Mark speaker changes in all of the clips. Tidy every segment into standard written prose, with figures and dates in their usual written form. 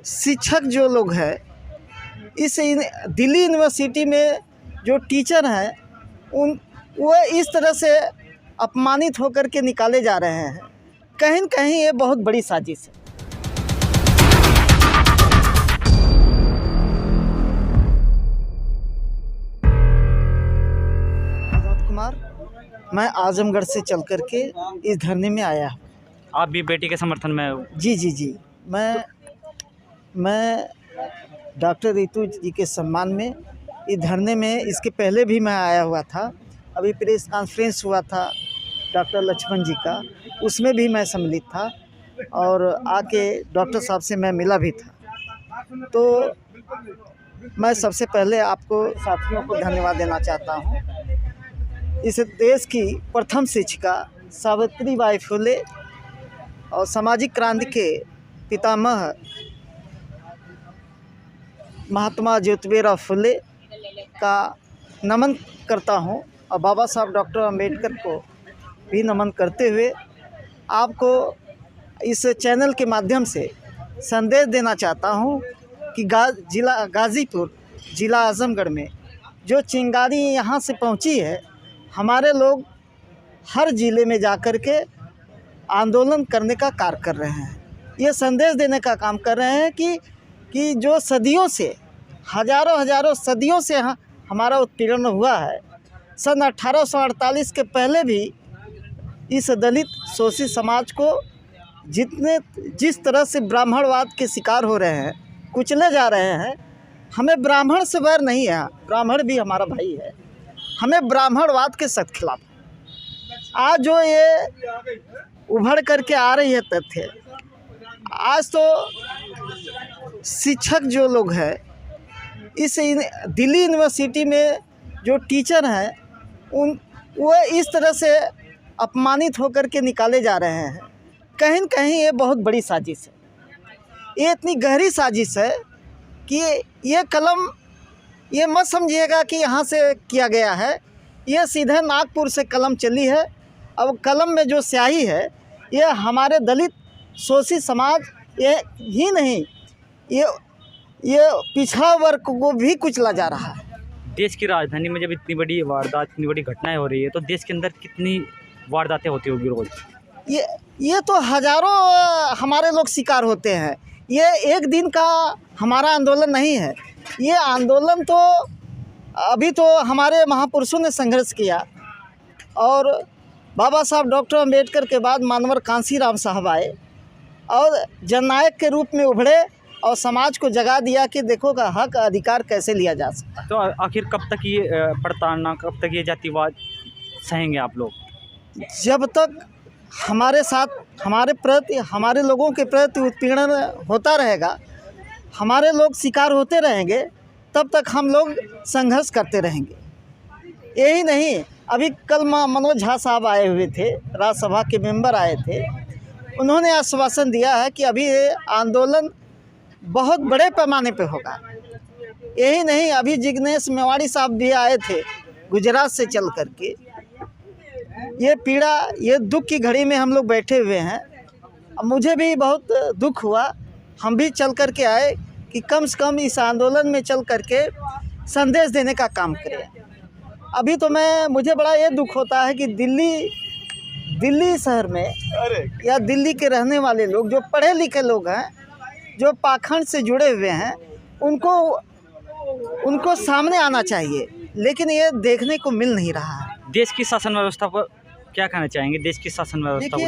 Speaker 1: शिक्षक जो लोग हैं दिल्ली यूनिवर्सिटी में जो टीचर हैं वो इस तरह से अपमानित होकर के निकाले जा रहे हैं। कहीं न कहीं ये बहुत बड़ी साजिश है। कुमार, मैं आजमगढ़ से चल कर के इस धरने में आया हूँ।
Speaker 2: आप भी बेटी के समर्थन में हो?
Speaker 1: जी। मैं डॉक्टर रितु जी के सम्मान में इस धरने में, इसके पहले भी मैं आया हुआ था। अभी प्रेस कॉन्फ्रेंस हुआ था डॉक्टर लक्ष्मण जी का, उसमें भी मैं सम्मिलित था और आके डॉक्टर साहब से मैं मिला भी था। तो मैं सबसे पहले आपको साथियों को धन्यवाद देना चाहता हूँ। इस देश की प्रथम शिक्षिका सावित्रीबाई फुले और सामाजिक क्रांति के पितामह महात्मा ज्योतिबा फुले का नमन करता हूं और बाबा साहब डॉक्टर अंबेडकर को भी नमन करते हुए आपको इस चैनल के माध्यम से संदेश देना चाहता हूं कि जिला गाज़ीपुर, जिला आजमगढ़ में जो चिंगारी यहां से पहुंची है, हमारे लोग हर ज़िले में जाकर के आंदोलन करने का कार्य कर रहे हैं। ये संदेश देने का काम कर रहे हैं कि जो सदियों से, हज़ारों सदियों से हमारा उत्पीड़न हुआ है। सन 1848 के पहले भी इस दलित शोषित समाज को जिस तरह से ब्राह्मणवाद के शिकार हो रहे हैं, कुचले जा रहे हैं। हमें ब्राह्मण से वैर नहीं है, ब्राह्मण भी हमारा भाई है। हमें ब्राह्मणवाद के सख्त खिलाफ आज जो ये उभर करके आ रही है तथ्य, आज तो शिक्षक जो लोग हैं दिल्ली यूनिवर्सिटी में जो टीचर हैं वो इस तरह से अपमानित होकर के निकाले जा रहे हैं। कहीं न कहीं ये बहुत बड़ी साजिश है। ये इतनी गहरी साजिश है कि ये कलम, ये मत समझिएगा कि यहाँ से किया गया है। ये सीधे नागपुर से कलम चली है। अब कलम में जो स्याही है, ये हमारे दलित शोषित समाज ये ही नहीं, ये पिछड़ा वर्ग को भी कुचला जा रहा है।
Speaker 2: देश की राजधानी में जब इतनी बड़ी वारदात, इतनी बड़ी घटनाएं हो रही है, तो देश के अंदर कितनी वारदातें होती होगी रोज?
Speaker 1: ये तो हज़ारों हमारे लोग शिकार होते हैं। ये एक दिन का हमारा आंदोलन नहीं है। ये आंदोलन तो अभी तो हमारे महापुरुषों ने संघर्ष किया और बाबा साहब डॉक्टर अंबेडकर के बाद मानवर कांसीराम साहब आए और जननायक के रूप में उभरे और समाज को जगा दिया कि देखो का हक अधिकार कैसे लिया जा सकता है।
Speaker 2: तो आखिर कब तक ये प्रताड़ना, कब तक ये जातिवाद सहेंगे आप लोग?
Speaker 1: जब तक हमारे साथ, हमारे प्रति, हमारे लोगों के प्रति उत्पीड़न होता रहेगा, हमारे लोग शिकार होते रहेंगे, तब तक हम लोग संघर्ष करते रहेंगे। यही नहीं, अभी कल मनोज झा साहब आए हुए थे, राज्यसभा के मेंबर आए थे। उन्होंने आश्वासन दिया है कि अभी ये आंदोलन बहुत बड़े पैमाने पे होगा। यही नहीं, अभी जिग्नेश मेवाड़ी साहब भी आए थे गुजरात से चल कर के। ये पीड़ा, ये दुख की घड़ी में हम लोग बैठे हुए हैं। अब मुझे भी बहुत दुख हुआ, हम भी चल कर के आए कि कम से कम इस आंदोलन में चल कर के संदेश देने का काम करें। अभी तो मुझे बड़ा ये दुख होता है कि दिल्ली शहर में या दिल्ली के रहने वाले लोग, जो पढ़े लिखे लोग हैं, जो पाखंड से जुड़े हुए हैं, उनको सामने आना चाहिए, लेकिन ये देखने को मिल नहीं रहा है।
Speaker 2: देश की शासन व्यवस्था पर क्या कहना चाहेंगे? देश की शासन व्यवस्था को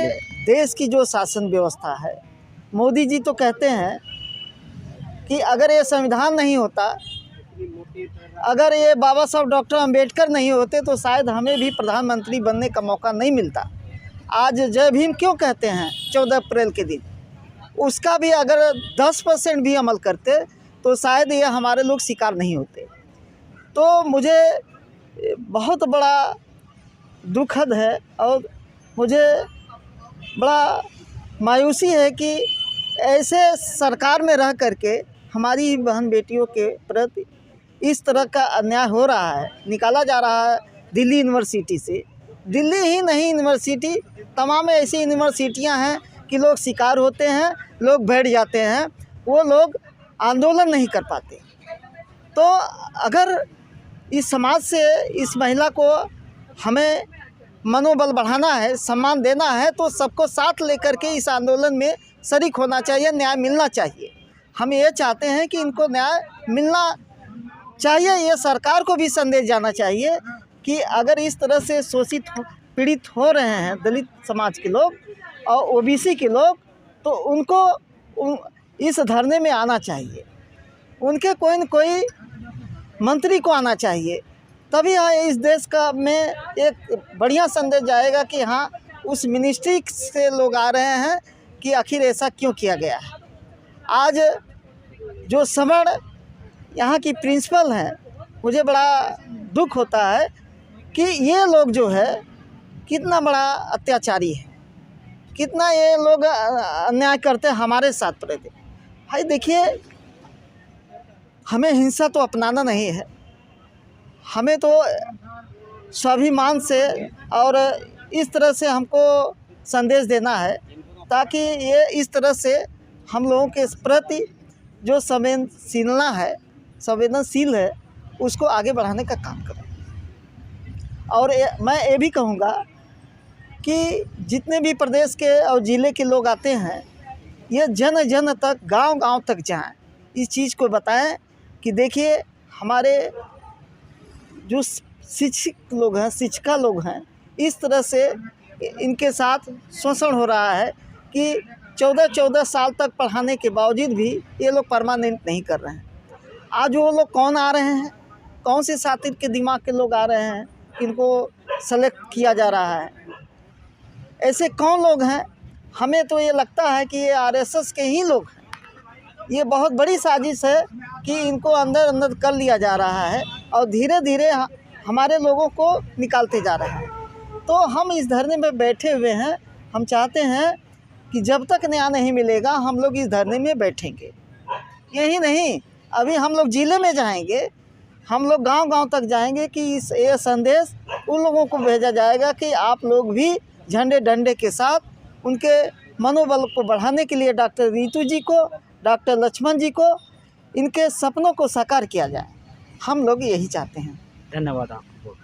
Speaker 1: देश की जो शासन व्यवस्था है, मोदी जी तो कहते हैं कि अगर ये संविधान नहीं होता, अगर ये बाबा साहब डॉक्टर अंबेडकर नहीं होते तो शायद हमें भी प्रधानमंत्री बनने का मौका नहीं मिलता। आज जय भीम क्यों कहते हैं 14 अप्रैल के दिन, उसका भी अगर 10% भी अमल करते तो शायद ये हमारे लोग शिकार नहीं होते। तो मुझे बहुत बड़ा दुखद है और मुझे बड़ा मायूसी है कि ऐसे सरकार में रह करके हमारी बहन बेटियों के प्रति इस तरह का अन्याय हो रहा है, निकाला जा रहा है दिल्ली यूनिवर्सिटी से। दिल्ली ही नहीं, यूनिवर्सिटी, तमाम ऐसी यूनिवर्सिटियां हैं कि लोग शिकार होते हैं, लोग बैठ जाते हैं वो लोग आंदोलन नहीं कर पाते। तो अगर इस समाज से इस महिला को हमें मनोबल बढ़ाना है, सम्मान देना है, तो सबको साथ लेकर के इस आंदोलन में शरीक होना चाहिए, न्याय मिलना चाहिए। हम ये चाहते हैं कि इनको न्याय मिलना चाहिए। ये सरकार को भी संदेश जाना चाहिए कि अगर इस तरह से शोषित पीड़ित हो रहे हैं दलित समाज के लोग और ओबीसी के लोग, तो उनको इस धरने में आना चाहिए। उनके कोई न कोई मंत्री को आना चाहिए, तभी इस देश का में एक बढ़िया संदेश जाएगा कि हाँ, उस मिनिस्ट्री से लोग आ रहे हैं कि आखिर ऐसा क्यों किया गया है। आज जो सवर्ण यहाँ की प्रिंसिपल हैं, मुझे बड़ा दुख होता है कि ये लोग जो है कितना बड़ा अत्याचारी है, कितना ये लोग अन्याय करते हैं हमारे साथ प्रति। भाई देखिए, हमें हिंसा तो अपनाना नहीं है, हमें तो स्वाभिमान से और इस तरह से हमको संदेश देना है ताकि ये इस तरह से हम लोगों के प्रति जो संवेदनशील है उसको आगे बढ़ाने का काम करें। और मैं ये भी कहूँगा कि जितने भी प्रदेश के और ज़िले के लोग आते हैं, ये जन जन तक, गांव-गांव तक जाएं, इस चीज़ को बताएं कि देखिए हमारे जो शिक्षक लोग हैं, शिक्षिका लोग हैं, इस तरह से इनके साथ शोषण हो रहा है कि 14-14 साल तक पढ़ाने के बावजूद भी ये लोग परमानेंट नहीं कर रहे हैं। आज वो लोग कौन आ रहे हैं, कौन से शातिर के दिमाग के लोग आ रहे हैं कि इनको सेलेक्ट किया जा रहा है? ऐसे कौन लोग हैं? हमें तो ये लगता है कि ये आरएसएस के ही लोग हैं। ये बहुत बड़ी साजिश है कि इनको अंदर अंदर कर लिया जा रहा है और धीरे धीरे हमारे लोगों को निकालते जा रहे हैं। तो हम इस धरने में बैठे हुए हैं। हम चाहते हैं कि जब तक न्याय नहीं मिलेगा हम लोग इस धरने में बैठेंगे। यही नहीं, अभी हम लोग ज़िले में जाएंगे, हम लोग गांव-गांव तक जाएंगे कि ये संदेश उन लोगों को भेजा जाएगा कि आप लोग भी झंडे डंडे के साथ उनके मनोबल को बढ़ाने के लिए डॉक्टर रितु जी को, डॉक्टर लक्ष्मण जी को, इनके सपनों को साकार किया जाए। हम लोग यही चाहते हैं।
Speaker 2: धन्यवाद आपको।